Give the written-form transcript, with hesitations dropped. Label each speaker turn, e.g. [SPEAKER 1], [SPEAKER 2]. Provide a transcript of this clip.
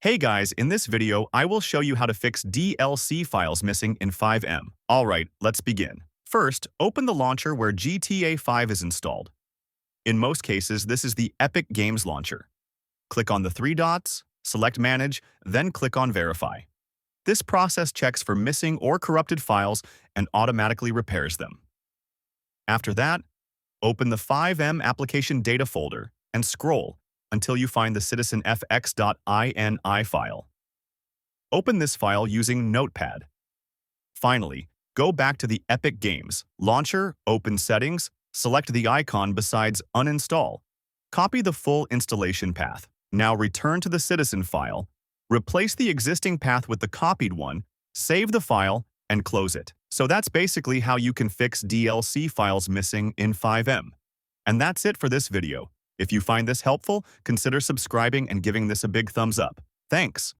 [SPEAKER 1] Hey guys, in this video, I will show you how to fix DLC files missing in FiveM. Alright, let's begin. First, open the launcher where GTA 5 is installed. In most cases, this is the Epic Games launcher. Click on the three dots, select Manage, then click on Verify. This process checks for missing or corrupted files and automatically repairs them. After that, open the FiveM application data folder and scroll until you find the citizenfx.ini file. Open this file using Notepad. Finally, go back to the Epic Games launcher, open Settings, select the icon besides Uninstall. Copy the full installation path. Now return to the Citizen file, replace the existing path with the copied one, save the file, and close it. So that's basically how you can fix DLC files missing in FiveM. And that's it for this video. If you find this helpful, consider subscribing and giving this a big thumbs up. Thanks.